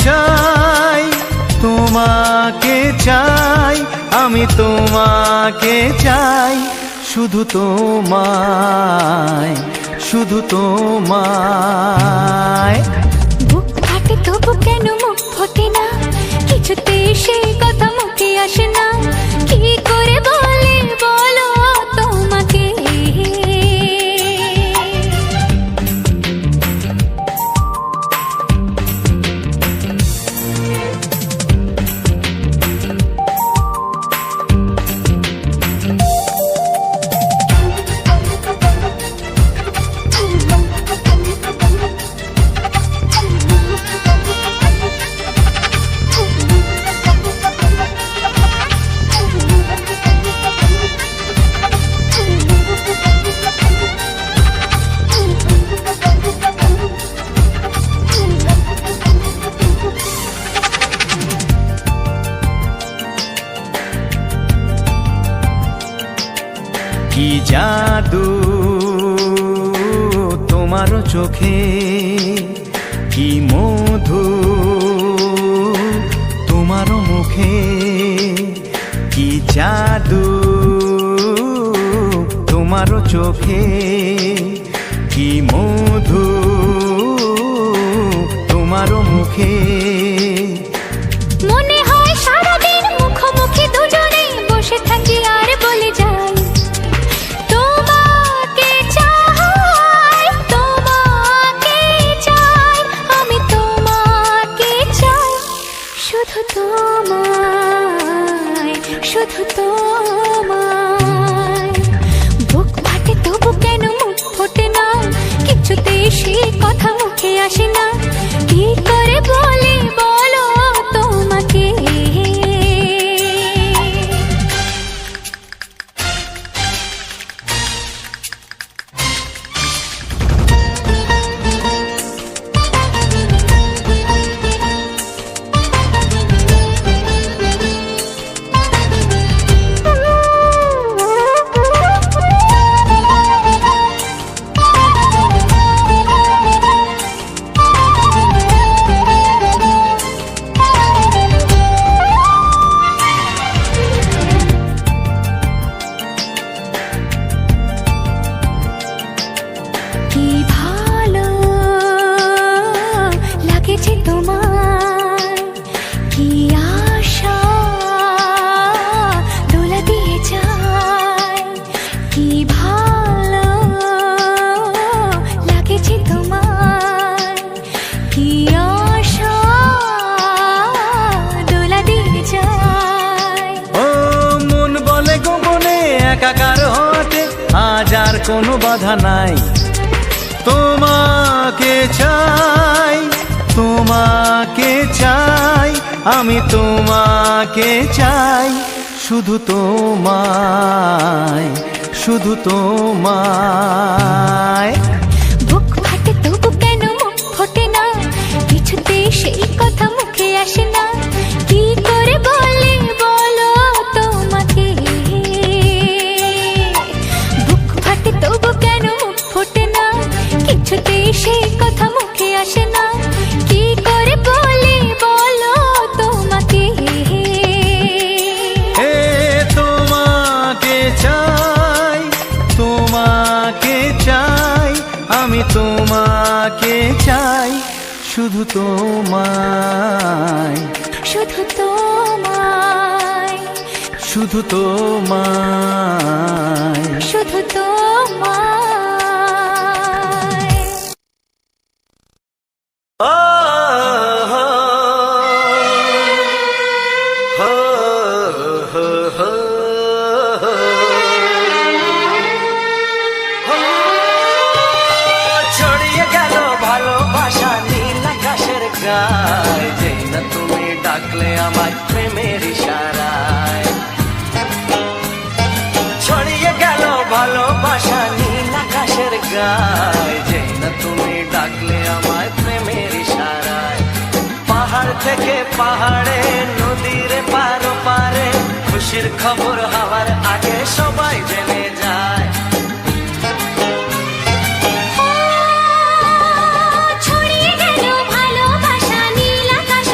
চাই, তোমাকে চাই, আমি তোমাকে চাই, শুধু তোমায়, শুধু তোমায়। বুক ফাটে তবু কেন মুখ ফোটে না, কিছুতে সেই কথা মুখে আসে না, কি করে বলে বলো তোমাকে। কি জাদু তোমার চোখে, কি মধু তোমার মুখে, কি জাদু তোমার চোখে, কি মধু তোমার মুখে। মনে হয় সারাদিন মুখোমুখি দুজনে বসে থাকি আর বলে যাই, তোমাকে চাই, তোমাকে চাই, আমি তোমাকে চাই, শুধু তোমায়, শুধু তোমায়। বুক ফাটে তবু কেন মুখ ফোটে না, কিছুতে সেই কথা মুখে আসে না, কি করে বলে বলো তোমাকে। কি ভালো লাগেছে তোমার, কি আশা দোলা দিয়ে যায়, কি ভালো লাগেছে তোমার, কি আশা দোলা দিয়ে যায়। ও মন বলে গোপনে একাকার হতে আজ আর কোনো বাধা নাই, তোমাকে চাই, তোমাকে চাই, আমি তোমাকে চাই, শুধু তোমায়, শুধু তোমায়। বুক ফাটে তবু কেন মুখ ফোটে না, কিছুতে সেই কথা মুখে আসে না, কি করে বলে বলো তোমাকে। বুক ফাটে তবু কেন মুখ ফোটে না, কিছুতে সেই কথা মুখে আসে না, কি করে বলে বলো তোমাকে। হে তোমাকে চাই, তোমাকে চাই, আমি তোমাকে চাই, শুধু তোমায়, শুধু তোমায়, শুধু তোমায়, শুধু তোমায়। ছড়িয়ে গেল ভালোবাসা নীল আকাশের গায়ে, যেই না তুমি ডাকলে আমার প্রেমের ইশারায়। ছড়িয়ে গেল ভালোবাসা নীল আকাশের গায়ে, যেই না তুমি ডাকলে আমার প্রেমের ইশারায়। পাহাড় থেকে পাহাড়ে, নদীর পারো পারে, খুশির খবর হওয়ার আগে সবাই জেনে যায়। ছড়িয়ে গেল ভালোবাসা নীল আকাশ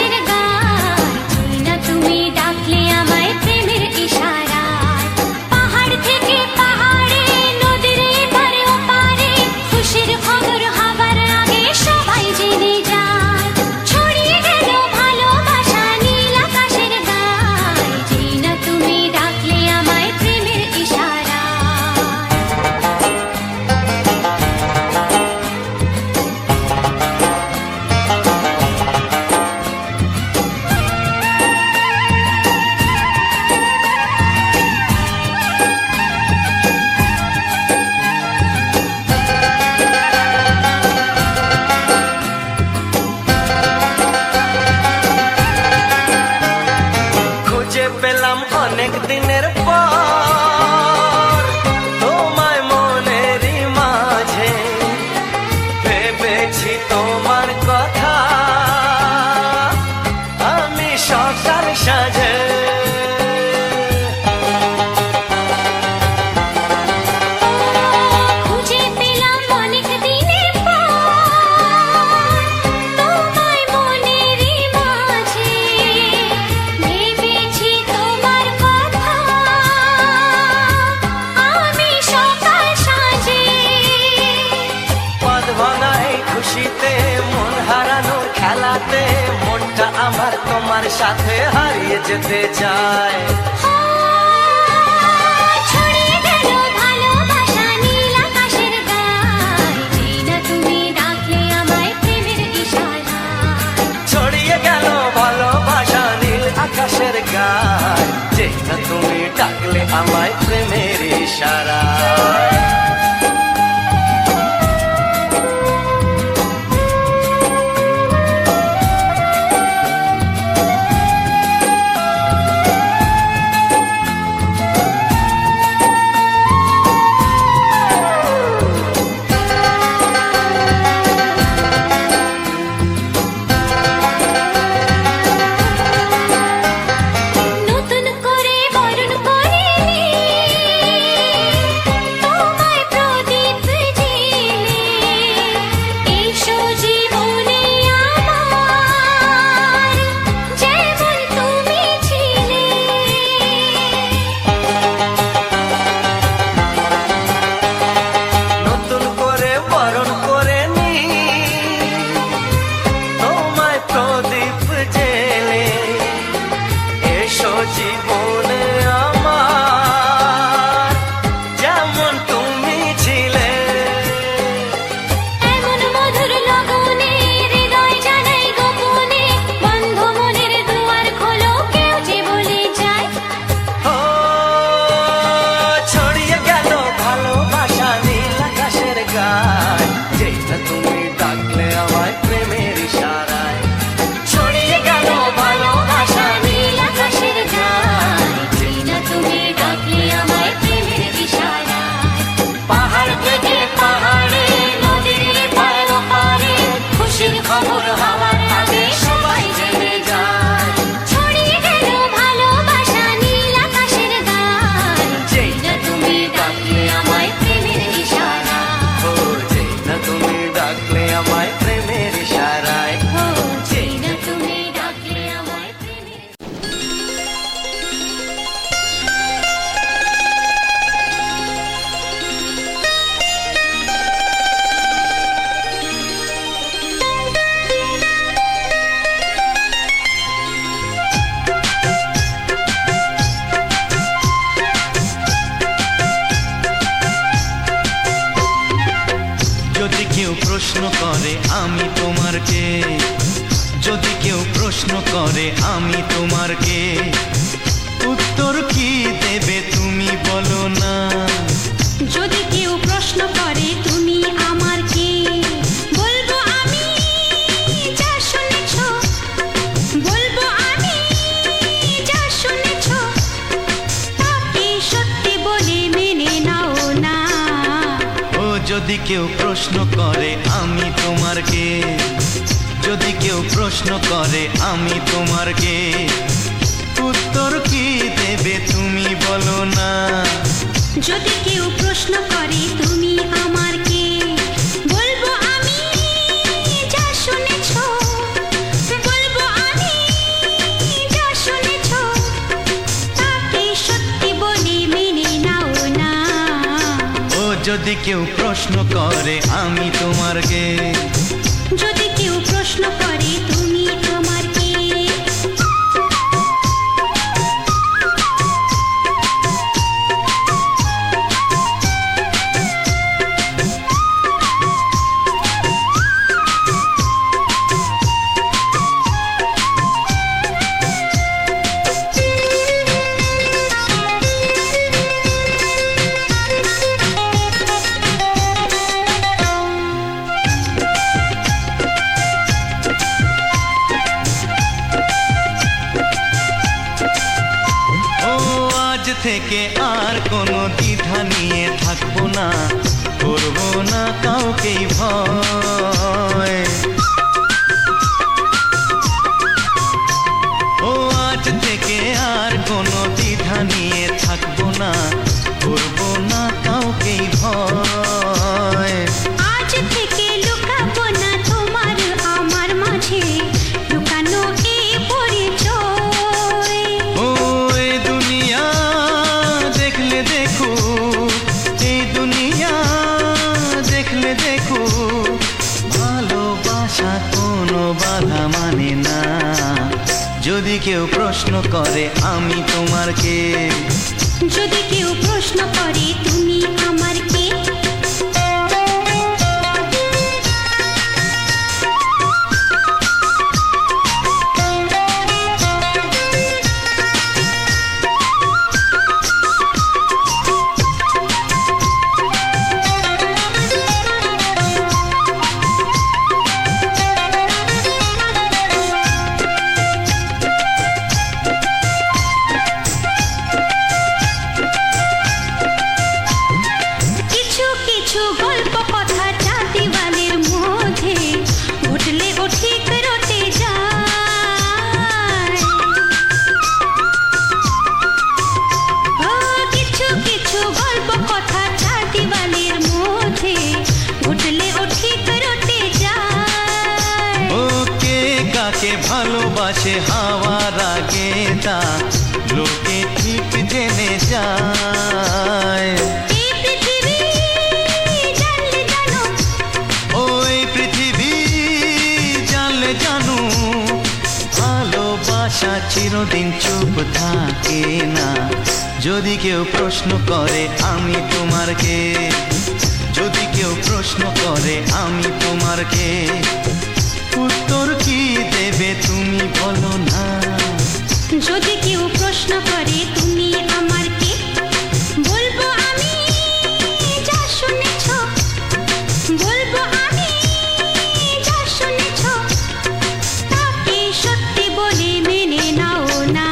রাতে মনটা আমার তোমার সাথে হারিয়ে যেতে চায়। ছড়িয়ে গেল ভালোবাসা নীল আকাশের গায়, যেই না তুমি ডাকলে আমায় প্রেমের ইশারায়। ছড়িয়ে গেল ভালোবাসা নীল আকাশের গায়, যেই না তুমি ডাকলে আমায় প্রেমের ইশারায়। নতুন করে বরণ করিনি তোমায় প্রদীপ জেলে, এসো জীবনে আমার যেমন তুমি ছিলে। নতুন করে বরণ করে নি তোমায় প্রদীপ জেলে, এসো জীবনে আমার যেমন তুমি ছিলে। এমন মধুর লগনে হৃদয় জানাই গোপনে, বন্ধ মনের দুয়ার খোলো কেউ যে বলে যায়। ও ছড়িয়ে গেল ভালোবাসা নীল আকাশের গায়, যেটা তুমি ডাকলে আমায় প্রেমের ইশারায়। ছড়িয়ে গেল ভালোবাসা নীল আকাশের গায়, যেটা তুমি ডাকলে আমায় প্রেমের ইশারায়। পাহাড় থেকে পাহাড়ে নদীর পার পারে খুশির খবর হওয়ার আগে সবাই জেনে যায়। ছড়িয়ে গেল ভালোবাসা নীল আকাশের গায়, যেটা তুমি ডাকলে আমায় প্রেমের ইশারায়। ও যেটা তুমি ডাকলে আমায় প্রেমের ইশারায়। ও যেটা তুমি ডাকলে আমায় প্রেমের। যদি কেউ প্রশ্ন করে আমি তোমার কে, যদি কেউ প্রশ্ন করে আমি তোমার কে, উত্তর কি দেবে তুমি বলো না। যদি কেউ প্রশ্ন করে তুমি আমার কে, বলবো আমি যা শুনেছ, বলবো আমি যা শুনেছ, তাকে সত্যি বলে মেনে নাও না। ও যদি কেউ প্রশ্ন করে আমি তোমার কে, যদি কেউ প্রশ্ন করে আমি তোমার কে, উত্তর কি দেবে তুমি বলো না। যদি কেউ প্রশ্ন করে তুমি আমার কে, বলবো আমি যা শুনেছ, বলবো আমি যা শুনেছ, তাকে সত্যি বলে মেনে নাও না। ও যদি কেউ প্রশ্ন করে আমি তোমার কে, যদি কেউ প্রশ্ন করে তুমি আমার কে। থেকে আর কোনো দ্বিধা নিয়ে থাকবো না, করবো না কাউকেই ভয়। ও আজ থেকে আর কোনো দ্বিধা নিয়ে থাকবো না, করবো না কাউকেই ভয়। আজ থেকে লুকাবো না তোমার আমার মাঝে লুকানো এই পরিচয়। ও এই দুনিয়া দেখলে দেখো, এই দুনিয়া দেখলে দেখো, ভালোবাসা বাধা মানে না। যদি কেউ প্রশ্ন করে আমি তোমার কে, যদি কেউ প্রশ্ন করে তুমি আমার কে, কিছু কিছু গল্প কথা চাঁদিওয়ালের মধ্যে ঘটলে ও ঠিক রটে যায়। ও কিছু কিছু গল্প কথা চাঁদিওয়ালের মধ্যে ঘটলে ও ঠিক রটে যায়। ও কে কাকে ভালোবাসে হাওয়ার আগে তা লোকে ঠিক জেনে যায়। এই পৃথিবী জানলে জানো, ওই পৃথিবী জানলে জানু, ভালোবাসা চিরদিন চুপ থাকে না। যদি কেউ প্রশ্ন করে আমি তোমার কে, যদি কেউ প্রশ্ন করে আমি তোমার কে, উত্তর কি দেবে তুমি বলো না। যদি কেউ প্রশ্ন করে তুমি আমার কে, বলবো আমি যা শুনেছ, বলবো আমি যা শুনেছ, তাকে সত্যি বলে মেনে নাও না।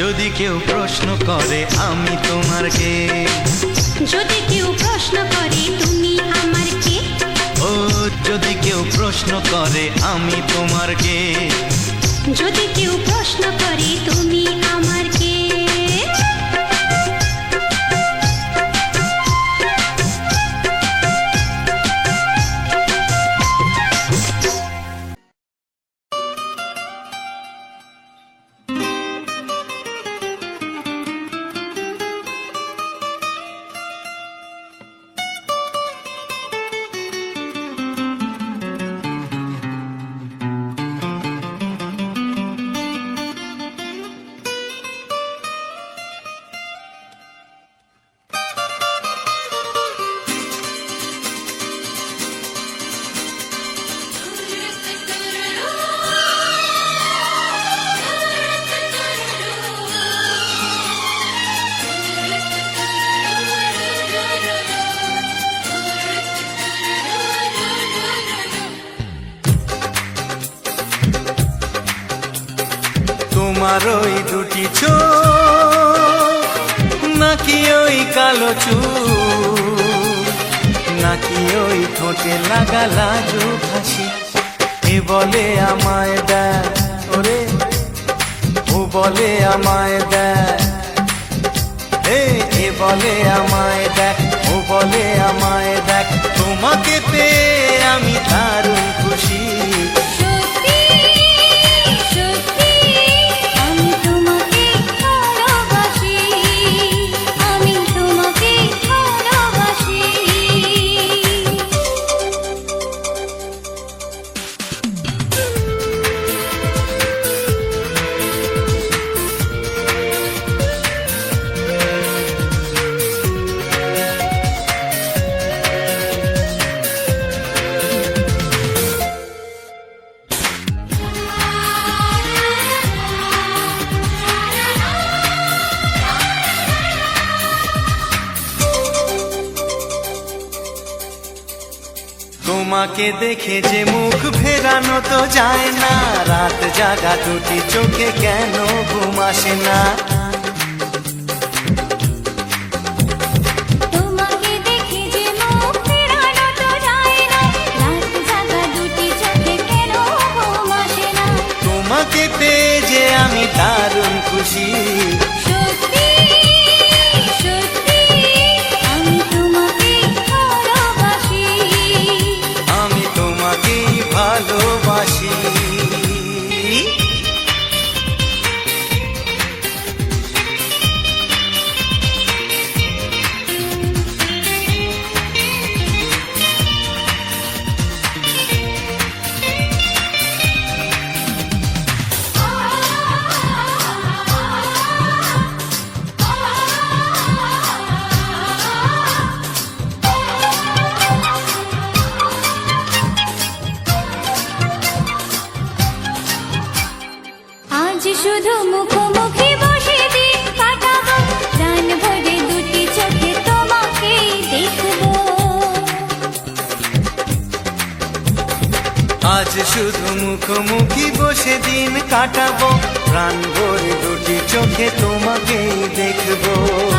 যদি কেউ প্রশ্ন করে আমি তোমার কে, যদি কেউ প্রশ্ন করে তুমি আমার কে, ও যদি কেউ প্রশ্ন করে আমি তোমার কে, যদি কেউ প্রশ্ন করে তুমি আমার কে। তোমার ওই দুটি চোখ, নাকি ওই কালো চুল, নাকি ওই ঠোঁটে লাগা লাজুক হাসি, এ বলে আমায় দেয় ওরে, ও বলে আমায় দেয়, এ বলে আমায় দেখ, ও বলে আমায় দেখ, তোমাকে পেয়ে আমি দারুণ খুশি। সত্যি সত্যি আমি তোমাকে ভালোবাসি, আমি তোমাকে ভালোবাসি। তোমাকে দেখে যে মুখ ফেরানো তো যায় না, রাত জাগা দুটি চোখে কেন ঘুম আসে না। তোমাকে দেখে যে মুখ ফেরানো তো যায় না, রাত জাগা দুটি চোখে কেন ঘুম আসে না। তোমাকে পেয়ে যে আমি দারুণ খুশি। সত্যি সত্যি আমি তোমাকে ভালোবাসি, আমি তোমাকেই ভালোবাসি। শুধু মুখোমুখি বসে দিন কাটাবো, প্রাণ ভরে দুটি চোখে তোমাকে দেখবো। আজ শুধু মুখোমুখি বসে দিন কাটাবো, প্রাণ ভরে দুটি চোখে তোমাকেই দেখবো।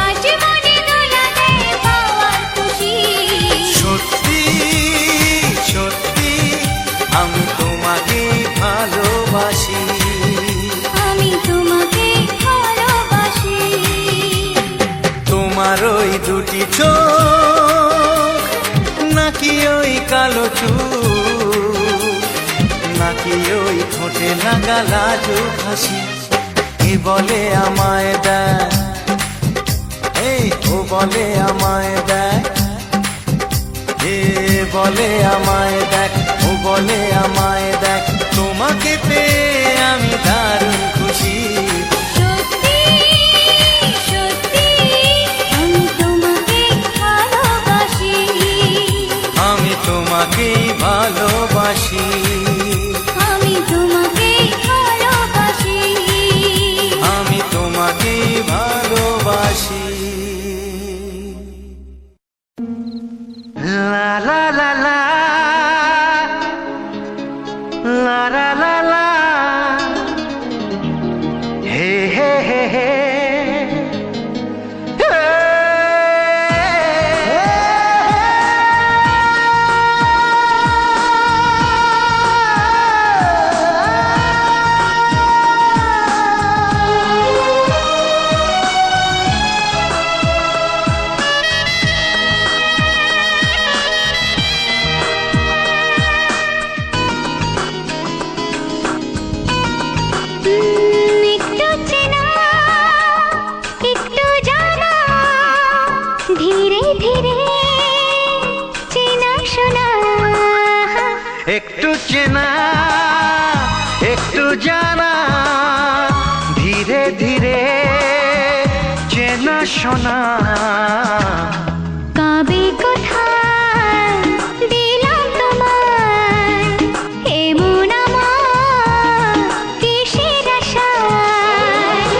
আজ মনে দোলা দেয় পাওয়ার খুশি, সত্যি সত্যি আমি তোমাকে ভালোবাসি, আমি তোমাকে ভালোবাসি। তোমার ওই দুটি চোখ নাকি ওই কালো চুল, নাকি ওই ঠোঁটে লাগা লাজুক হাসি, কে বলে আমায় দেখ, এই ও বলে আমায় দেখ, এ বলে আমায় দেখ, ও বলে আমায় দেখ, তোমাকে পেয়ে আমি দারুণ খুশি। সত্যি সত্যি আমি তোমাকে ভালোবাসি, আমি তোমাকেই ভালোবাসি, আমি তোমাকে ভালোবাসি। আমি তোমাকেই ভালোবাসি। লা লা লা লা লা লা লা লা, হে হে হে হে, একটু চেনা একটু জানা, ধীরে ধীরে চেনা শোনা। একটু চেনা একটু জানা, ধীরে ধীরে চেনা শোনা। কবে কোথায় দিলাম তোমায় এমন আমার কিসের আশায়,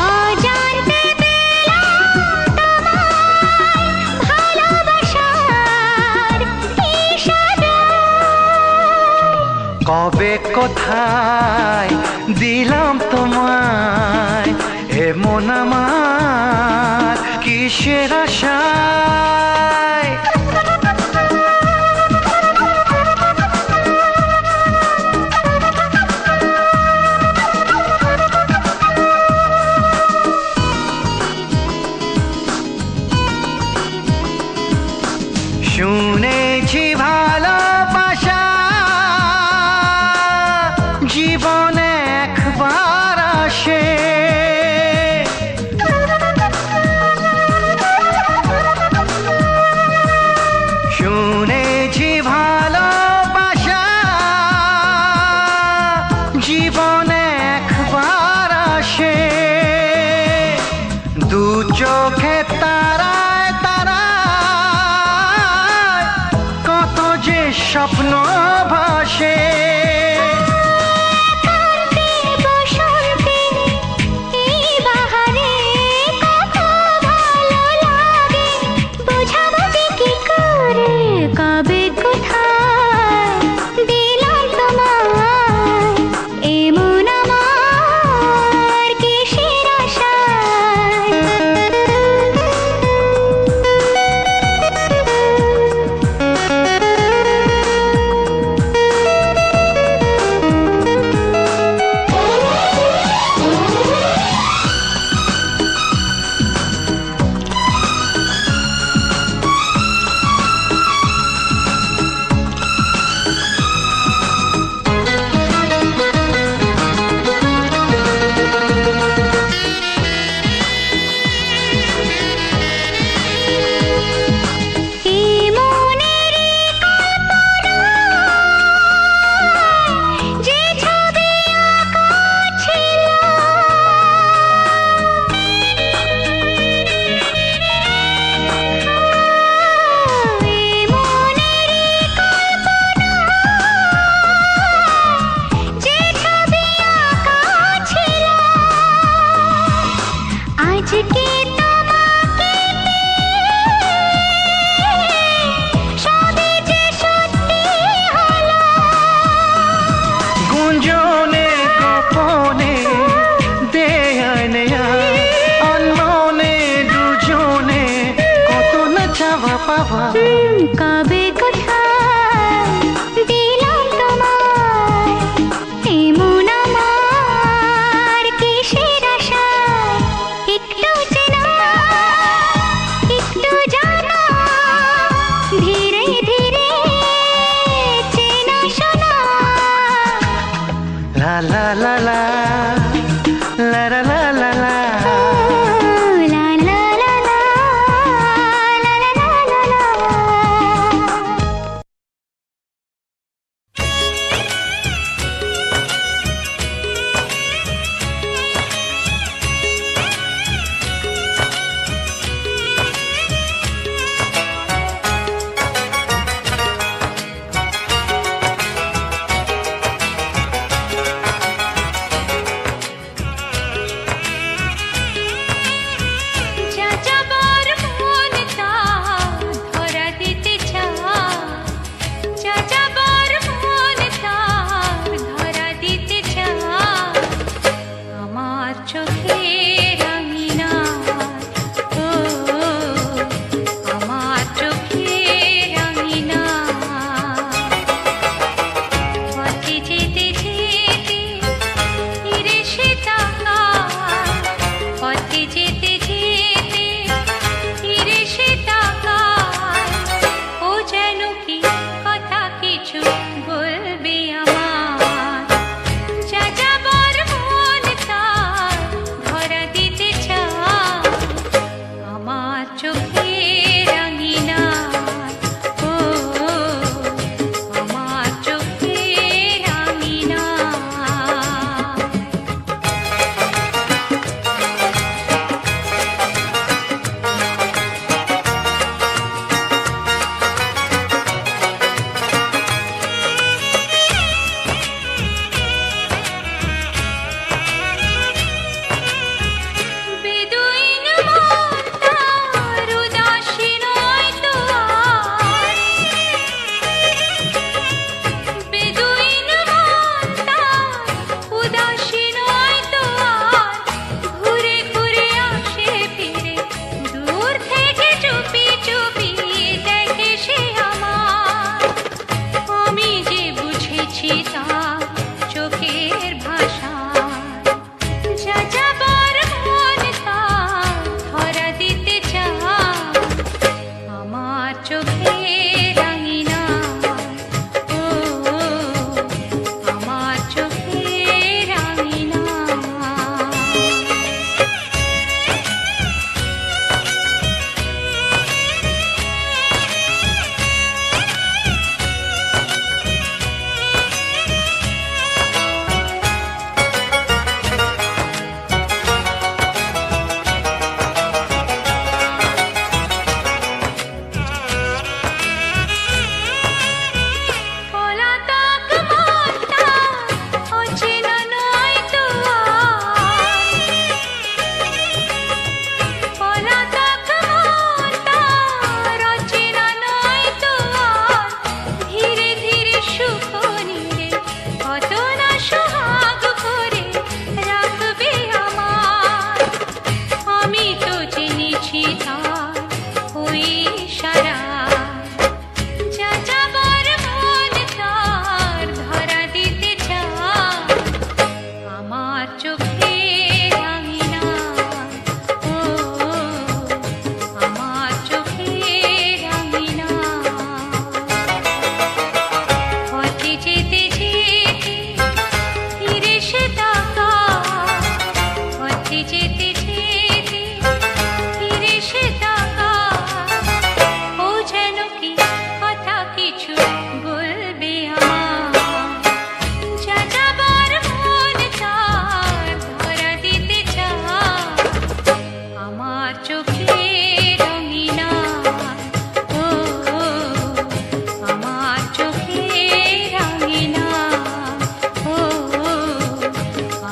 অজান্তে পেলাম তোমায় ভালোবাসার ইশারায়। কবে কোথায় দিলাম তোমায় এমন আমার কিসের আশায়। শুনেছি ভালোবাসা জীবনে একবার আসে, শুনেছি ভালোবাসা জীবনে একবার আসে, দু চোখে তারায় তারায় কত যে স্বপ্ন ভাসে। লা লা লা লা লা লা লা লা। লা লা লা লা, লা লা লা লা লা। যাযাবর মন তার ধরা দিতে চায়, যাযাবর মন তার ধরা দিতে চায়। আমার চোখের আঙিনায়, ও আমার চোখের আঙিনায়। পথে যেতে যেতে ফিরে সে তাকায়, পথে যেতে যেতে ফিরে সে তাকায়। ও যেন কি কথা কিছু বলবে আমার, যাযাবর মন তার ধরা দিতে চায়। আমার চোখের আঙিনায়, ও আমার চোখের আঙিনায়। বেদুইন মন তার উদাসী নয় তো আর, বেদুইন মন তার উদাসী নয় তো আর। ঘুরে ঘুরে আসে ফিরে দূর থেকে চুপি চুপি দেখে সে আমার। আমি যে বুঝেছি তার চোখের ভাষায়, যাযাবর মন তার ধরা দিতে চায়। আমার চোখের আঙিনায়, ও আমার চোখের আঙিনায়। পলাতক মন তার অচেনা নয় তো আর, পলাতক মন তার অচেনা নয় তো আর। ধীরে ধীরে সুখ নিরে কত না সোহাগ করে রাখবে আমার। আমি তো জেনেছি তার ওই ইশারায়, যাযাবর মন তার ধরা দিতে চায়। আমার চোখের আঙিনায়, ও আমার চোখের আঙিনায়। পথে যেতে যেতে ফিরে সে তাকায়, পথে যেতে যেতে ফিরে সে তাকায়। ও যেন কি কথা কিছু বলবে আমার, যাযাবর মন তার ধরা দিতে চায়। আমার চোখের আঙিনায়, ও আমার চোখের আঙিনায়, ও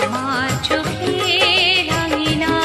আমার চোখের আঙিনায়।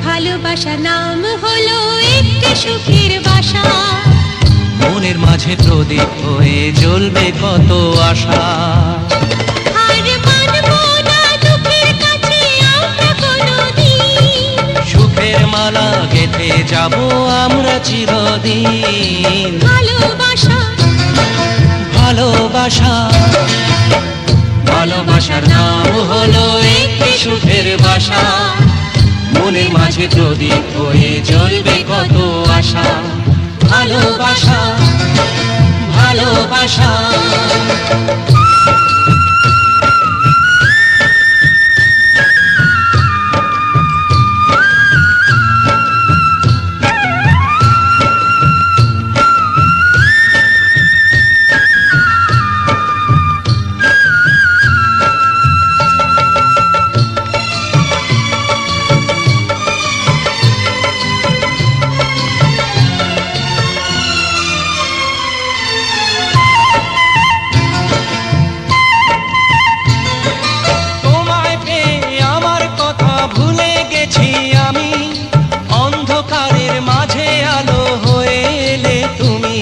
ভালোবাসা নাম হলো একটি সুখের বাসা। ভালোবাসা, মনের মাঝে প্রদীপ হয়ে জ্বলবে কত আশা। আর মানবো না দুঃখের কাছে আমরা কোনোদিন, সুখের মালা গেঁথে যাব আমরা চিরদিন। ভালোবাসা, ভালোবাসা, ভালোবাসার নাম হলো একটি সুখের বাসা। মনের মাঝে প্রদীপ হয়ে জ্বলবে কত আশা। ভালোবাসা, ভালোবাসা। তোমায় পেয়ে আমার কথা ভুলে গেছি আমি, অন্ধকারের মাঝে আলো হয়ে এলে তুমি।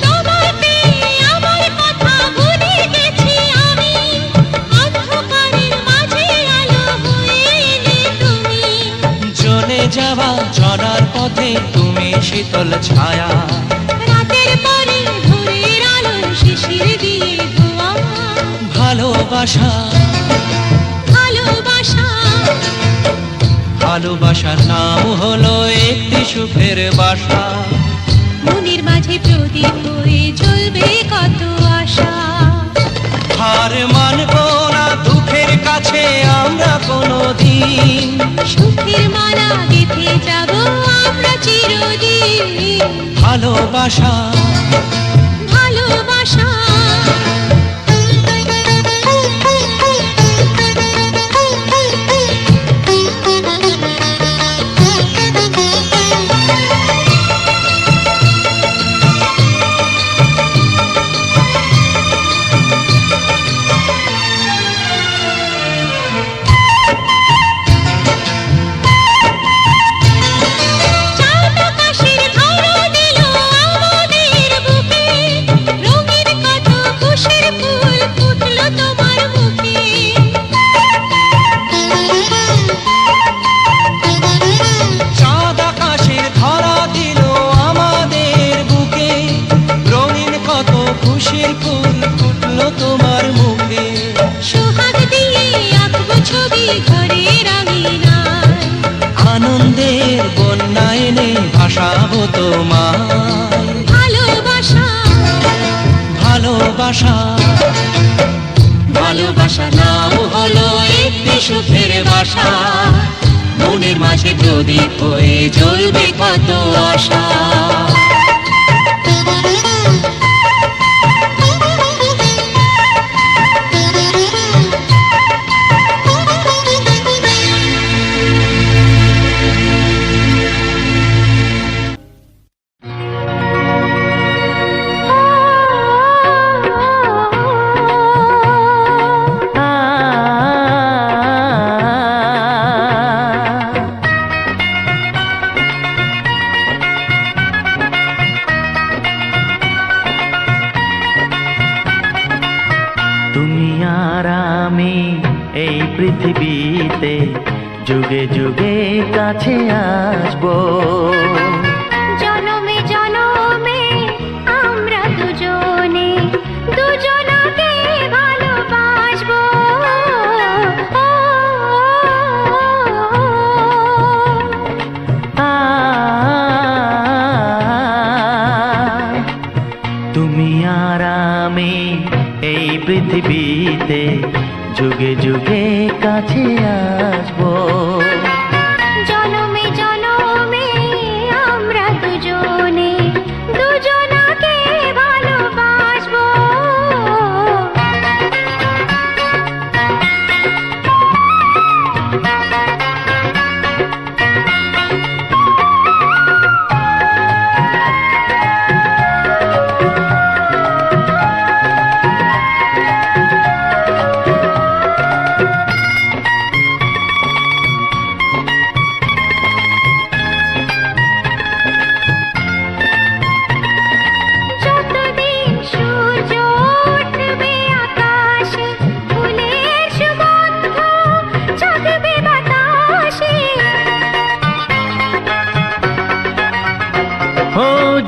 তোমায় পেয়ে আমার কথা ভুলে গেছি আমি, অন্ধকারের মাঝে আলো হয়ে এলে তুমি। চলে যাওয়া চলার পথে তুমি শীতল ছায়া। রাতের পরে ভোরের আলো শিশির দিয়ে ধোয়া। ভালোবাসা, ভালোবাসা, ভালোবাসার নাম হলো একটি সুখের বাসা। মনের মাঝে প্রদীপ হয়ে জ্বলবে কত আশা। হার মানবো না দুঃখের কাছে আমরা কোনোদিন। সুখের মালা গেঁথে যাব আমরা চিরদিন। ভালোবাসা, ভালোবাসা, চাঁদ আকাশের ধরা দিল আমাদের বুকে, রঙিন কত খুশির ফুল ফুটলো তোমার মুখে। চাঁদ আকাশের ধরা দিল আমাদের বুকে, রঙিন কত খুশির ফুল ফুটলো তোমার মুখে। সোহাগ দিয়ে আঁকবো ছবি ঘরের আঙিনায়, আনন্দের বন্যা এনে ভাসাবো তোমায়। ভালোবাসা, ভালোবাসা, ভালোবাসা নাম হলো একটি সুখের বাসা। মনের মাঝে প্রদীপ হয়ে জ্বলবে কত আশা। তুমি আর আমি এই পৃথিবীতে যুগে যুগে কাছে আসবো। জনমে জনমে আমরা দুজনে দুজনাকে ভালোবাসবো। তুমি আর আমি এই পৃথিবীতে যুগে যুগে কাছে আসবো। জনমে জনমে আমরা দুজনে দুজনাকে ভালোবাসবো।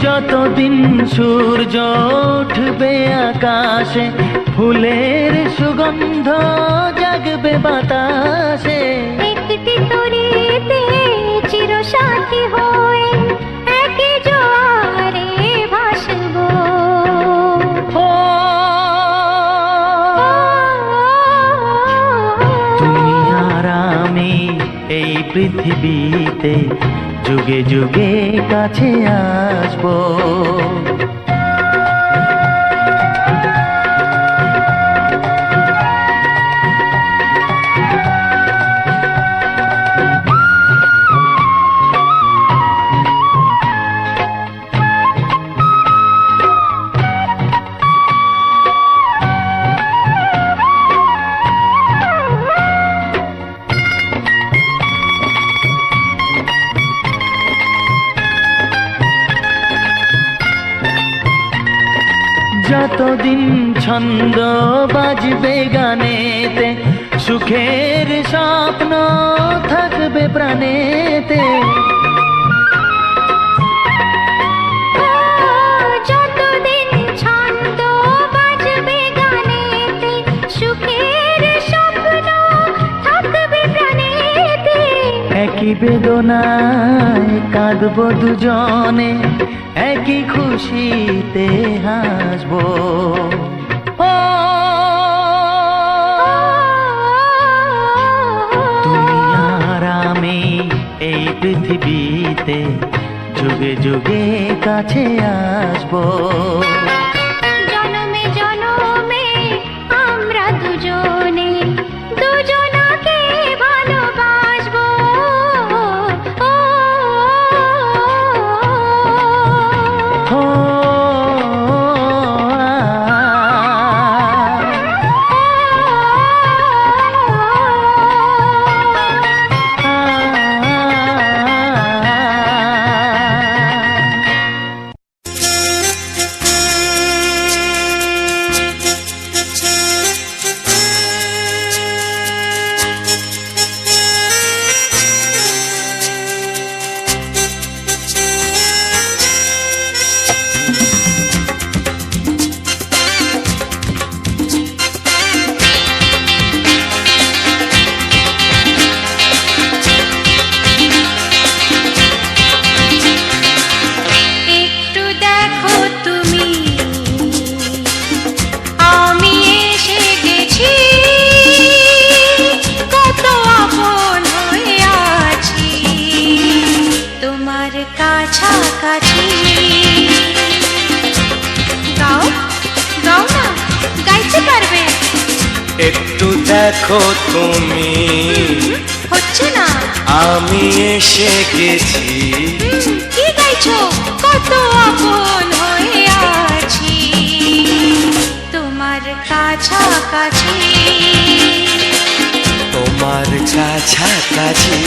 যতদিন সূর্য উঠবে আকাশে, ফুলের সুগন্ধ জাগবে বাতাসে। একটি তরিতে চিরসাথী হয়ে একই জোয়ারে ভাসবো। ও তুমি আর আমি এই পৃথিবীতে যুগে যুগে কাছে আসবো। যতদিন ছন্দ বাজবে গানেতে, সুখের স্বপ্ন থাকবে প্রাণেতে। যতদিন ছন্দ বাজবে গানেতে, সুখের স্বপ্ন থাকবে প্রাণেতে। একই বেদনায় কাঁদবো দুজনে, একই খুশিতে হাসবো। ও তুমি আর আমি এই পৃথিবীতে যুগে যুগে কাছে আসবো। জনমে জনমে আমরা দুজনে দুজনাকে ভালোবাসবো। কাছাকাছি গাও গাও না, গাইতে পারবে? একটু দেখো তুমি, হচ্ছে না। আমি এসে গেছি। কি গাইছো? কত আপন হয়ে আছি তোমার কাছাকাছি, তোমার কাছাকাছি।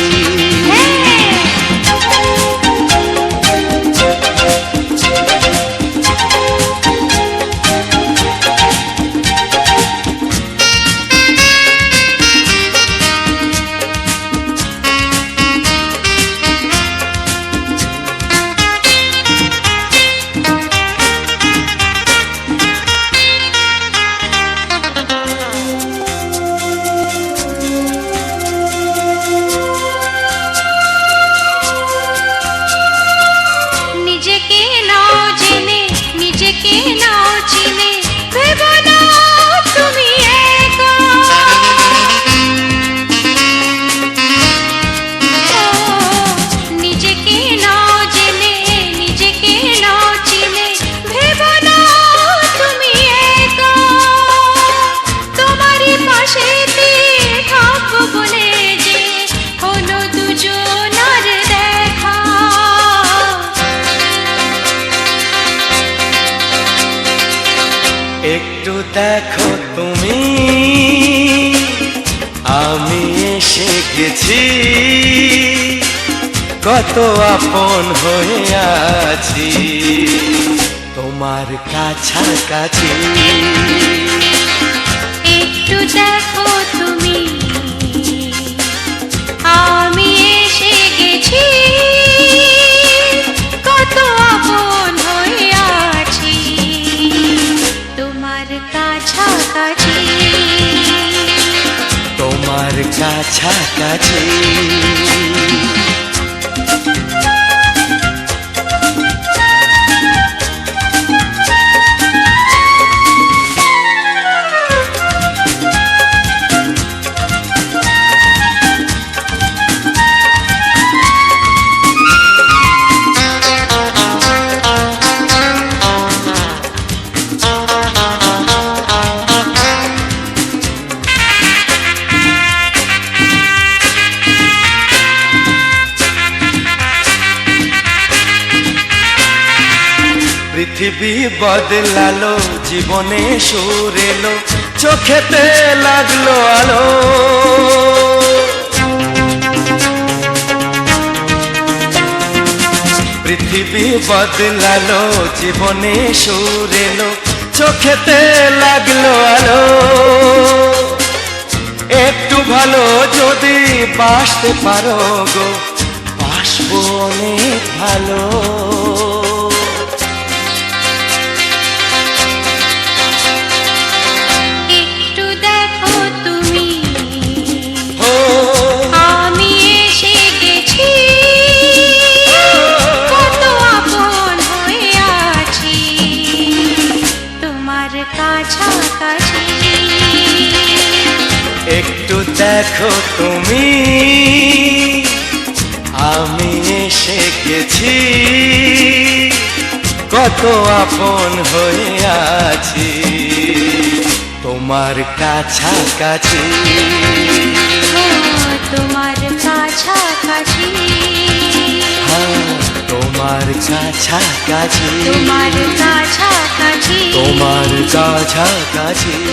একটু দেখো তুমি, আমি এসে গেছি। কত আপন হয়ে আছি তোমার কাছাকাছি। একটু দেখো তুমি, আমি এসে গেছি। কত আপন কাছাকাছি। পৃথিবী বদলালো, জীবনে সুর এলো, চোখেতে লাগলো আলো। পৃথিবী বদলালো, জীবনে সুর এলো, চোখেতে লাগলো আলো। একটু ভালো যদি বাসতে পারো গো, বাসবো অনেক ভালো। একটু দেখো তুমি, আমি এসে গেছি, কত আপন হয়ে আছি তোমার কাছাকাছি। তোমার কাছাকাছি, তোমার কাছাকাছি, তোমার কাছাকাছি, তোমার কাছাকাছি, তোমার কাছাকাছি, তোমার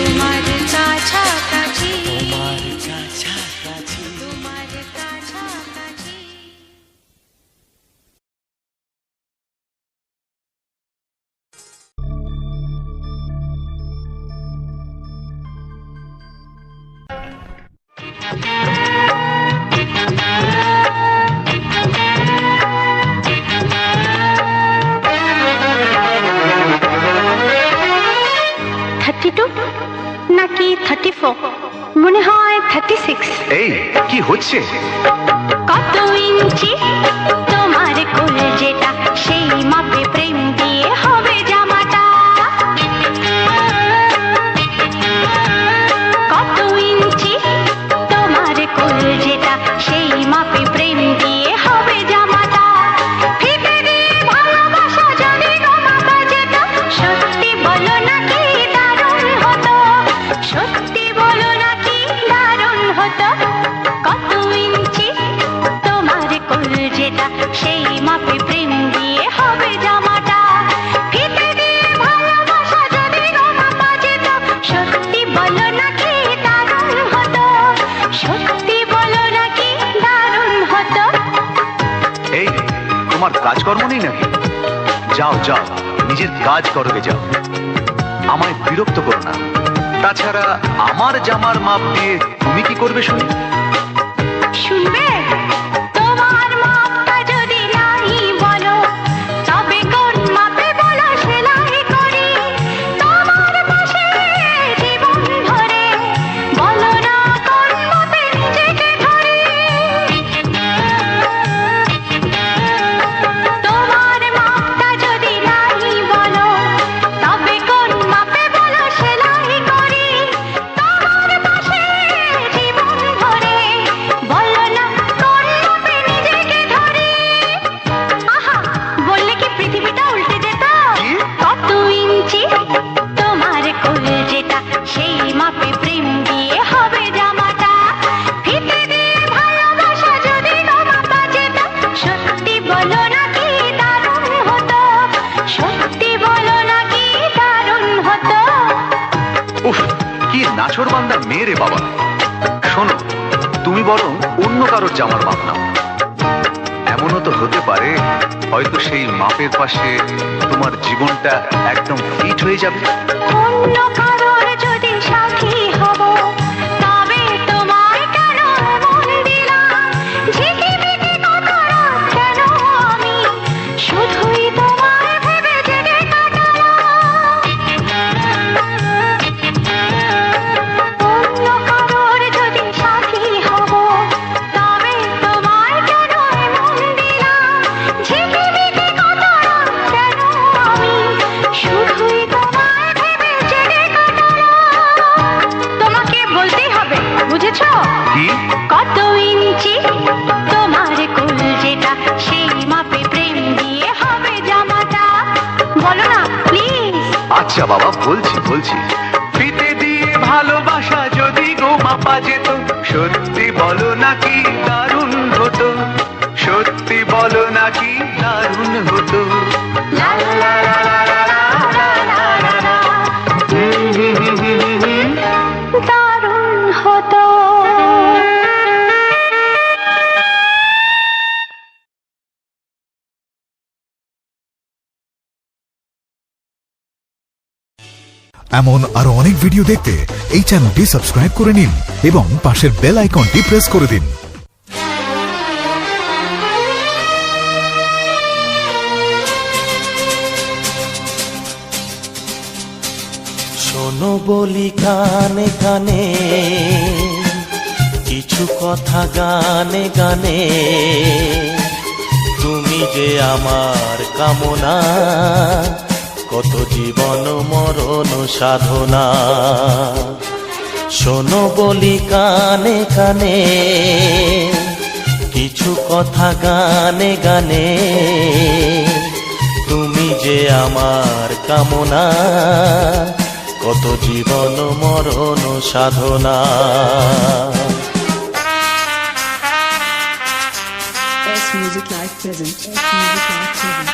কাছাকাছি, তোমার কাছাকাছি। নাকি 34, মনে হয় 36। এই কি হচ্ছে? কত ইঞ্চি তোমার কোলে যেটা, সেই মাপে প্রেম দিয়ে হবে জামাটা। কত ইঞ্চি তোমার কোলে যেটা, সেই মাপে প্রেম দিয়ে হবে জামাটা। ফিতে দিয়ে ভালোবাসা যদি গোমাপা যেত, সত্যি বলো নাকি দারুণ হতো, সত্যি বলো নাকি দারুণ হতো। কত ইঞ্চি তোমার কোল যেটা, সেই মাপে প্রেম দিয়ে হবে জামাটা। ফিতে দিয়ে ভালোবাসা যদি গোমাপা যেত, সত্যি বলো নাকি দারুণ হতো, সত্যি বলো নাকি দারুণ হতো। এই তোমার কাজকর্ম নেই নাকি? যাও যাও, নিজের কাজ করবে যাও, আমায় বিরক্ত করো না। তাছাড়া আমার জামার মাপ দিয়ে তুমি কি করবে শুনি? শুনবে? তোমার মাপটা যদি নাই বলো, তবে কোন মাপে বলো সেলাই করি তোমার পাশে জীবন ধরে। বলো না কোন মাপে নিজেকে ধরি। তোমার মাপটা যদি নাই বলো, তবে কোন মাপে বলো সেলাই করি তোমার পাশে জীবন ধরে। বলো না কোন মাপে নিজেকে ধরি। আহা, বললে কি পৃথিবীটা উল্টে যেত? কত ইঞ্চি তোমার কোল যেটা, সেই মাপে প্রেম দিয়ে হবে জামাটা। ফিতে দিয়ে ভালোবাসা যদি গোমাপা যেত, সত্যি বলো নাকি দারুণ হতো, সত্যি বলো নাকি দারুণ হতো। উফ, কি নাছোড়বান্দা মেয়ে রে বাবা। শোনো, তুমি বরং অন্য কারোর জামার মাপ নাও। এমনও তো হতে পারে হয়তো সেই মাপের পাশে তোমার জীবনটা একদম ফিট হয়ে যাবে। অন্য কারোর যদি সাথী হব, তবে তোমায় কেন মন দিলাম? ঝিকিমিকি কত রাত কেন আমি শুধুই তোমায় ভেবে জেগে কাটালাম। অন্য কারোর যদি সাথী হব, আচ্ছা বাবা, বলছি বলছি। ফিতে দিয়ে ভালোবাসা যদি গো মাপা যেত, সত্যি বলো নাকি দারুণ হতো, সত্যি বলো নাকি দারুণ হতো। লা লা লা লা লা লা লা লা লা। দারুণ হতো। এমন আরো অনেক ভিডিও দেখতে এই চ্যানেলটি সাবস্ক্রাইব করে নিন এবং পাশের বেল আইকনটি প্রেস করে দিন। শোনো বলি কানে কানে, কিছু কথা গানে গানে, তুমি যে আমার কামনা, কত জীবন মরণ সাধনা। শোনো বলি কানে কানে, কিছু কথা গানে গানে, তুমি যে আমার কামনা, কত জীবন মরণ সাধনা। S Music Live present. S Music Live present.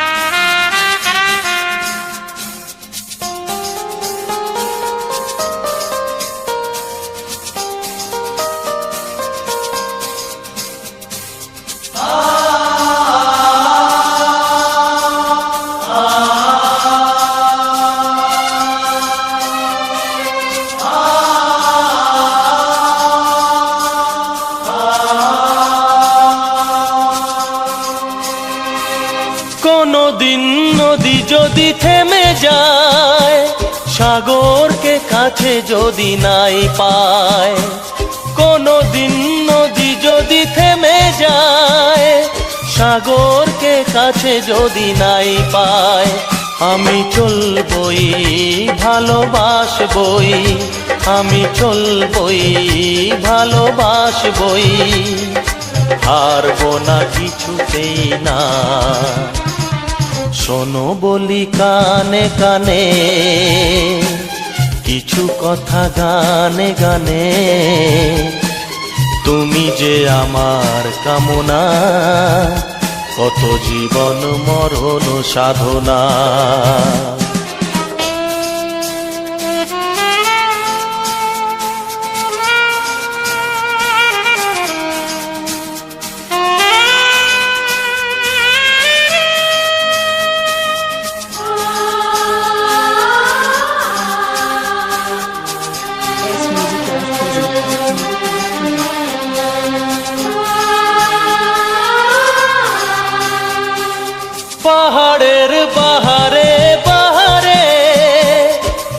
কোনদিন নদী যদি থেমে যায়, সাগরকে কাছে যদি নাই পায়, কোনদিন নদী যদি থেমে যায়, সাগরকে কাছে যদি নাই পায়, আমি চলবই ভালোবাসবই, আমি চলবই ভালোবাসবই, হারবো না কিছুতেই না। শোনো বলি কানে কানে, কিছু কথা গানে গানে, তুমি যে আমার কামনা, কত জীবন মরণ সাধনা। S Music Live present. পাহাড়ের বাহারে বাহারে,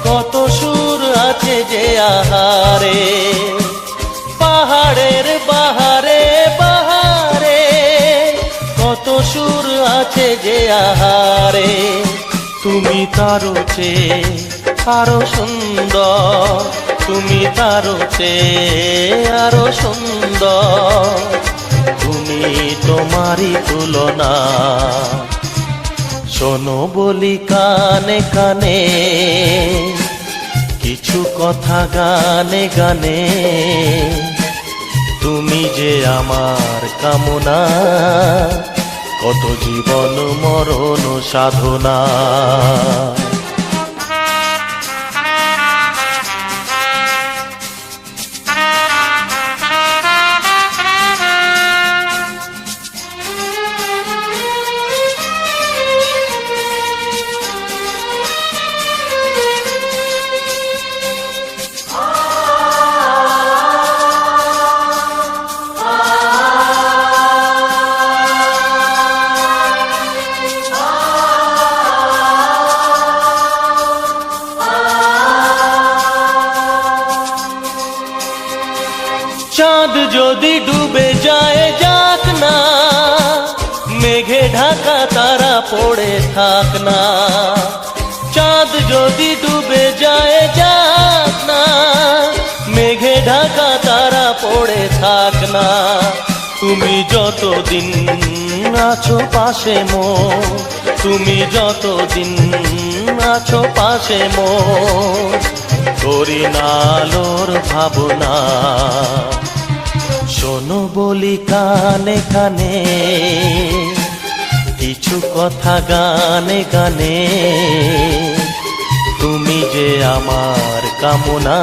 কত সুর আছে যে আহারে, পাহাড়ের বাহারে বাহারে, কত সুর আছে যে আহারে, তুমি তারও চেয়ে আরো সুন্দর, তুমি তারও চেয়ে আরো সুন্দর, তুমি তোমারই তুলনা। শোনো বলি কানে কানে, কিছু কথা গানে গানে, তুমি যে আমার কামনা, কত জীবন মরণ সাধনা। চাঁদ যদি ডুবে যায় যাক না, মেঘে ঢাকা তারা পড়ে থাক না, চাঁদ যদি ডুবে যায় যাক না, মেঘে ঢাকা তারা পড়ে থাক না, তুমি যতদিন আছো পাশে মো, তুমি যতদিন আছো পাশে মোর, করি না আলোর ভাবনা। শোনো বলি কানে কানে, কিছু কথা গানে গানে, তুমি যে আমার কামনা,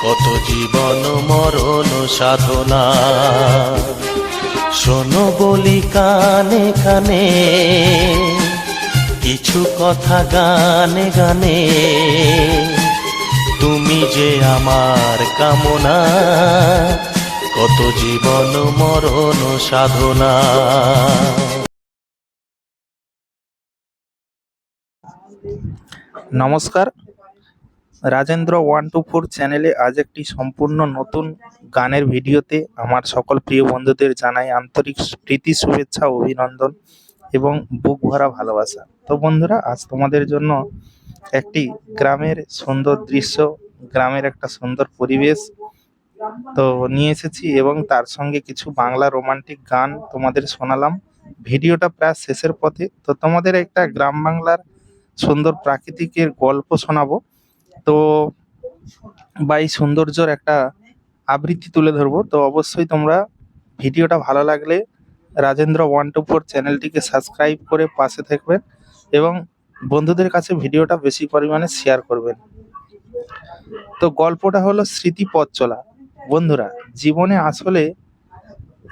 কত জীবন মরণ সাধনা। শোনো বলি কানে কানে, কিছু কথা গানে গানে, তুমি যে আমার কামনা, কত জীবন মরণ সাধনা। নমস্কার, রাজেন্দ্র 124 চ্যানেলে আজ একটি সম্পূর্ণ নতুন গানের ভিডিওতে আমার সকল প্রিয় বন্ধুদের জানাই আন্তরিক প্রীতি, শুভেচ্ছা, অভিনন্দন এবং বুক ভরা ভালোবাসা। তো বন্ধুরা, আজ তোমাদের জন্য একটি গ্রামের সুন্দর দৃশ্য, গ্রামের একটা সুন্দর পরিবেশ তো নিয়ে এসেছি এবং তার সঙ্গে কিছু বাংলা রোমান্টিক গান তোমাদের শোনালাম। ভিডিওটা প্রায় শেষের পথে, তো তোমাদের একটা গ্রাম বাংলার সুন্দর প্রাকৃতিকের গল্প শোনাবো তো, বা এই সৌন্দর্যর একটা আবৃত্তি তুলে ধরবো। তো অবশ্যই তোমরা ভিডিওটা ভালো লাগলে রাজেন্দ্র 124 চ্যানেলটিকে সাবস্ক্রাইব করে পাশে থাকবেন এবং বন্ধুদের কাছে ভিডিওটা বেশি পরিমাণে শেয়ার করবেন। তো গল্পটা হলো স্মৃতি পথ চলা। বন্ধুরা, জীবনে আসলে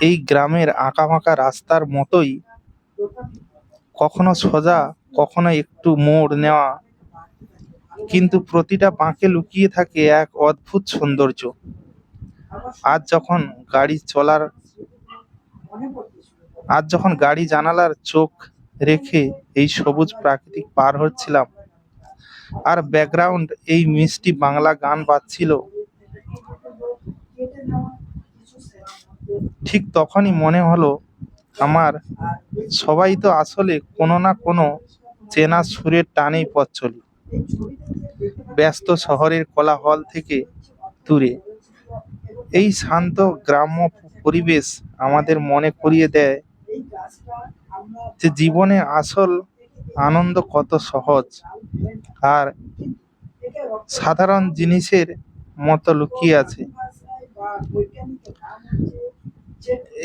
এই গ্রামের আঁকাবাঁকা রাস্তার মতোই, কখনো সোজা কখনো একটু মোড় নেওয়া, কিন্তু প্রতিটা বাঁকে লুকিয়ে থাকে এক অদ্ভুত সৌন্দর্য। আজ যখন গাড়ি জানালার চোখ রেখে এই সবুজ প্রাকৃতিক পার হচ্ছিলাম আর ব্যাকগ্রাউন্ড এই মিষ্টি বাংলা গান বাজছিল, ঠিক তখনই মনে হলো আমার সবাই তো আসলে কোনো না কোনো চেনা সুরের টানেই পথ চলি। ব্যস্ত শহরের কোলাহল থেকে দূরে এই শান্ত গ্রাম্য পরিবেশ আমাদের মনে করিয়ে দেয় যে জীবনে আসল আনন্দ কত সহজ আর সাধারণ জিনিসের মতো লুকিয়ে আছে।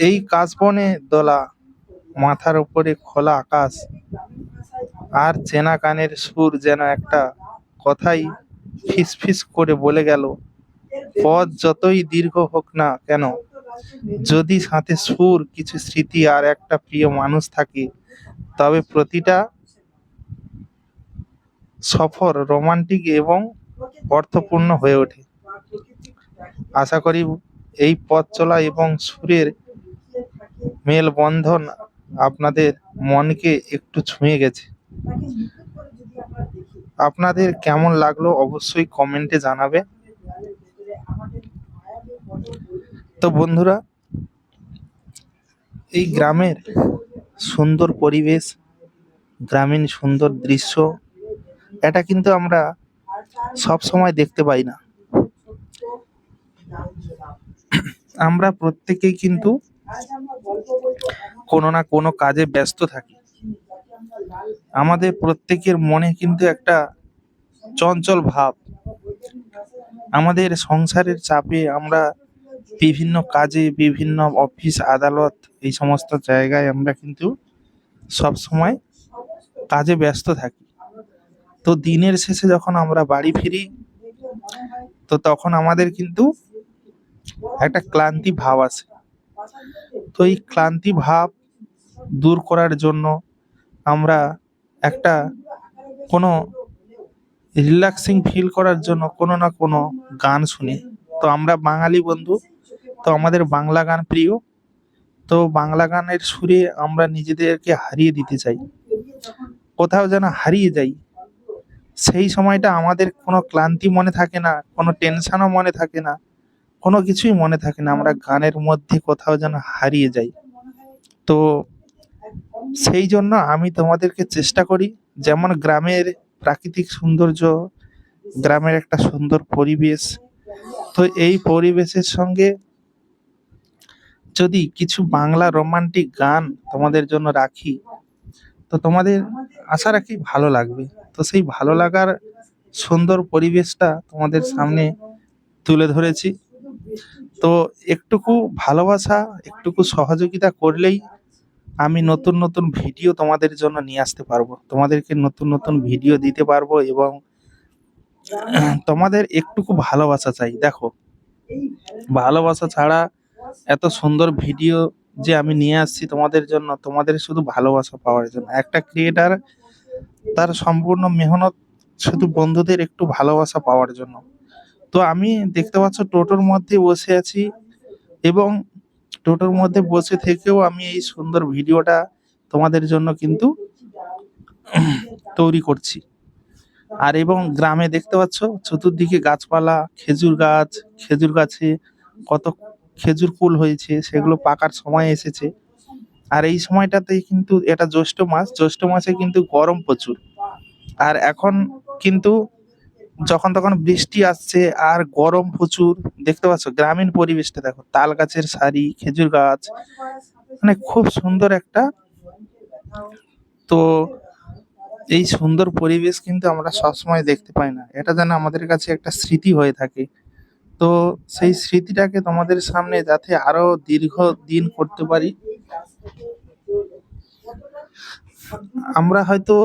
এই কাশবনে দোলা, মাথার উপরে খোলা আকাশ আর চেনা গানের সুর যেন একটা কথাই ফিসফিস করে বলে গেল, পথ যতই দীর্ঘ হোক না কেন, যদি সাথে সুর, কিছু স্মৃতি আর একটা প্রিয় মানুষ থাকে, তবে প্রতিটা সফর রোমান্টিক এবং অর্থপূর্ণ হয়ে ওঠে। আশা করি এই পথ চলা এবং সুরের মেলবন্ধন আপনাদের মনকে একটু ছুঁয়ে গেছে। আপনাদের কেমন লাগলো অবশ্যই কমেন্টে জানাবে। তো বন্ধুরা, এই গ্রামের সুন্দর পরিবেশ, গ্রামীণ সুন্দর দৃশ্য, এটা কিন্তু আমরা সব সময় দেখতে পাই না। আমরা প্রত্যেকেই কিন্তু কোনো না কোনো কাজে ব্যস্ত থাকি। আমাদের প্রত্যেকের মনে কিন্তু একটা চঞ্চল ভাব, আমাদের সংসারের চাপে আমরা বিভিন্ন কাজে, বিভিন্ন অফিস আদালত, এই সমস্ত জায়গায় আমরা কিন্তু সব সময় কাজে ব্যস্ত থাকি। তো দিনের শেষে যখন আমরা বাড়ি ফিরি, তো তখন আমাদের কিন্তু একটা ক্লান্তি ভাব আসে। তো এই ক্লান্তি ভাব দূর করার জন্য আমরা একটা কোনো রিল্যাক্সিং ফিল করার জন্য কোনো না কোনো গান শুনি। তো আমরা বাঙালি বন্ধু, তো আমাদের বাংলা গান প্রিয়। তো বাংলা গানের সুরে আমরা নিজেদেরকে হারিয়ে দিতে চাই, কোথাও যেন হারিয়ে যাই। সেই সময়টা আমাদের কোনো ক্লান্তি মনে থাকে না, কোনো টেনশনও মনে থাকে না, কোনো কিছুই মনে থাকে না, আমরা গানের মধ্যে কোথাও যেন হারিয়ে যাই। তো সেই জন্য আমি তোমাদেরকে চেষ্টা করি, যেমন গ্রামের প্রাকৃতিক সৌন্দর্য, গ্রামের একটা সুন্দর পরিবেশ, তো এই পরিবেশের সঙ্গে যদি কিছু বাংলা রোমান্টিক গান তোমাদের জন্য রাখি, তো তো তোমাদের আশা রাখি ভালো লাগবে। তো সেই ভালো লাগার সুন্দর পরিবেশটা তোমাদের সামনে তুলে ধরেছি। তো একটুকু ভালোবাসা, একটুকু সহযোগিতা করলেই আমি নতুন নতুন ভিডিও তোমাদের জন্য নিয়ে আসতে পারবো, তোমাদেরকে নতুন নতুন ভিডিও দিতে পারবো। এবং তোমাদের একটুকু ভালোবাসা চাই। দেখো, ভালোবাসা ছাড়া এত সুন্দর ভিডিও যে আমি নিয়ে আসছি তোমাদের জন্য, তোমাদের শুধু ভালোবাসা পাওয়ার জন্য। একটা ক্রিয়েটার তার সম্পূর্ণ মেহনত শুধু বন্ধুদের একটু ভালোবাসা পাওয়ার জন্য। তো আমি দেখতে পাচ্ছ টোটোর মধ্যে বসে আছি, এবং টোটোর মধ্যে বসে থেকেও আমি এই সুন্দর ভিডিওটা তোমাদের জন্য কিন্তু তৈরি করছি। আর এবং গ্রামে দেখতে পাচ্ছ চতুর্দিকে গাছপালা, খেজুর গাছ, খেজুর গাছে কত খেজুর কুল হয়েছে, সেগুলো পাকার সময় এসেছে। আর এই সময়টাতে কিন্তু এটা জ্যৈষ্ঠ মাস, জ্যৈষ্ঠ মাসে কিন্তু গরম প্রচুর। আর এখন কিন্তু যখন তখন বৃষ্টি আসছে আর গরম প্রচুর। দেখতে পাচ্ছ গ্রামীণ পরিবেশটা, দেখো তাল গাছের সারি, খেজুর গাছ, মানে খুব সুন্দর একটা। তো এই সুন্দর পরিবেশ কিন্তু আমরা সবসময় দেখতে পাই না, এটা যেন আমাদের কাছে একটা স্মৃতি হয়ে থাকে। তো সেই স্মৃতিটাকে তোমাদের সামনে যাতে আরো দীর্ঘ দিন করতে পারি, আমরা হয়তো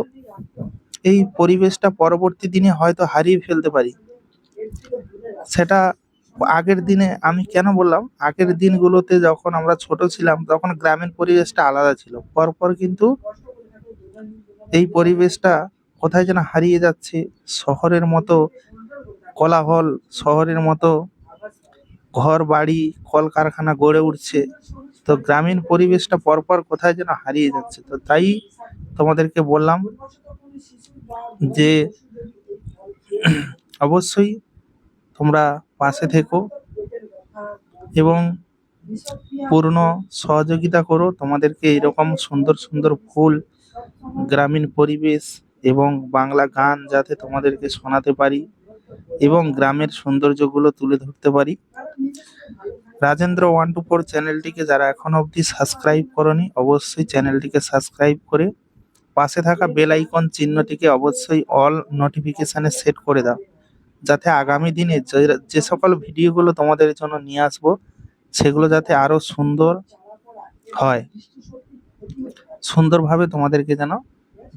এই পরিবেশটা পরবর্তী দিনে হয়তো হারিয়ে ফেলতে পারি। সেটা আগের দিনে, আমি কেন বললাম আগের দিনগুলোতে যখন আমরা ছোট ছিলাম তখন গ্রামের পরিবেশটা আলাদা ছিল। পরপর কিন্তু এই পরিবেশটা কোথায় যেন হারিয়ে যাচ্ছে। শহরের মতো কোলাহল, শহরের মতো ঘর বাড়ি কলকারখানা গড়ে উঠছে। তো গ্রামীণ পরিবেশটা পরপর কোথায় যেন হারিয়ে যাচ্ছে। তো তাই তোমাদেরকে বললাম যে অবশ্যই তোমরা পাশে থেকো এবং পূর্ণ সহযোগিতা করো। তোমাদেরকে এরকম সুন্দর সুন্দর ফুল, গ্রামীণ পরিবেশ এবং বাংলা গান যাতে তোমাদেরকে শোনাতে পারি এবং গ্রামের সৌন্দর্যগুলো তুলে ধরতে পারি। রাজেন্দ্র 124 চ্যানেলটিকে যারা এখনো অবধি সাবস্ক্রাইব করনি, অবশ্যই চ্যানেলটিকে সাবস্ক্রাইব করে পাশে থাকা বেল আইকন চিহ্নটিকে অবশ্যই অল নোটিফিকেশানে সেট করে দাও, যাতে আগামী দিনে যে সকল ভিডিওগুলো তোমাদের জন্য নিয়ে আসবো সেগুলো যাতে আরো সুন্দর হয়, সুন্দরভাবে তোমাদেরকে যেন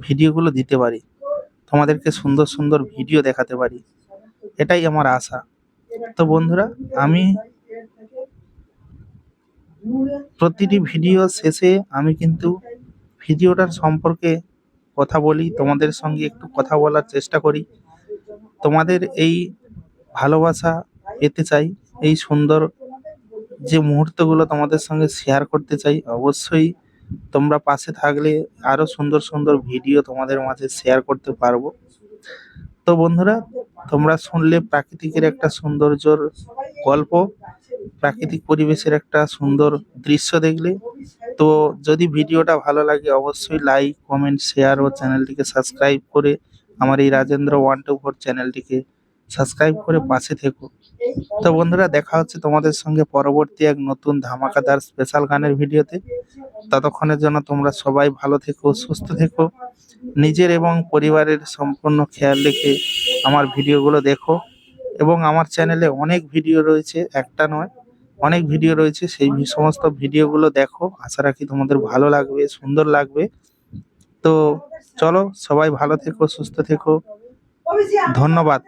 ভিডিওগুলো দিতে পারি, তোমাদেরকে সুন্দর সুন্দর ভিডিও দেখাতে পারি, এটাই আমার আশা। তো বন্ধুরা, আমি প্রতিটি ভিডিও শেষে আমি কিন্তু ভিডিওটার সম্পর্কে কথা বলি, তোমাদের সঙ্গে একটু কথা বলার চেষ্টা করি। তোমাদের এই ভালোবাসা পেতে চাই, এই সুন্দর যে মুহূর্তগুলো তোমাদের সঙ্গে শেয়ার করতে চাই। অবশ্যই তোমরা পাশে থাকলে আরো সুন্দর সুন্দর ভিডিও তোমাদের মাঝে শেয়ার করতে পারবো। তো বন্ধুরা, তোমরা শুনলে প্রাকৃতিকের একটা সৌন্দর্যর গল্প, প্রাকৃতিক পরিবেশের একটা সুন্দর দৃশ্য দেখলে। তো যদি ভিডিওটা ভালো লাগে অবশ্যই লাইক, কমেন্ট, শেয়ার ও চ্যানেলটিকে সাবস্ক্রাইব করে আমার এই রাজেন্দ্র 124 চ্যানেলটিকে সাবস্ক্রাইব করে পাশে থেকো। তো বন্ধুরা, দেখা হচ্ছে তোমাদের সঙ্গে পরবর্তী এক নতুন ধামাকাদার স্পেশাল গানের ভিডিওতে। ততক্ষণের জন্য তোমরা সবাই ভালো থেকো, সুস্থ থেকো, নিজের এবং পরিবারের সম্পূর্ণ খেয়াল রেখে আমার ভিডিওগুলো দেখো। এবং আমার চ্যানেলে অনেক ভিডিও রয়েছে, একটা নয় অনেক ভিডিও রয়েছে, সেই সমস্ত ভিডিওগুলো দেখো। আশা রাখি তোমাদের ভালো লাগবে, সুন্দর লাগবে। তো চলো, সবাই ভালো থেকো, সুস্থ থেকো, ধন্যবাদ।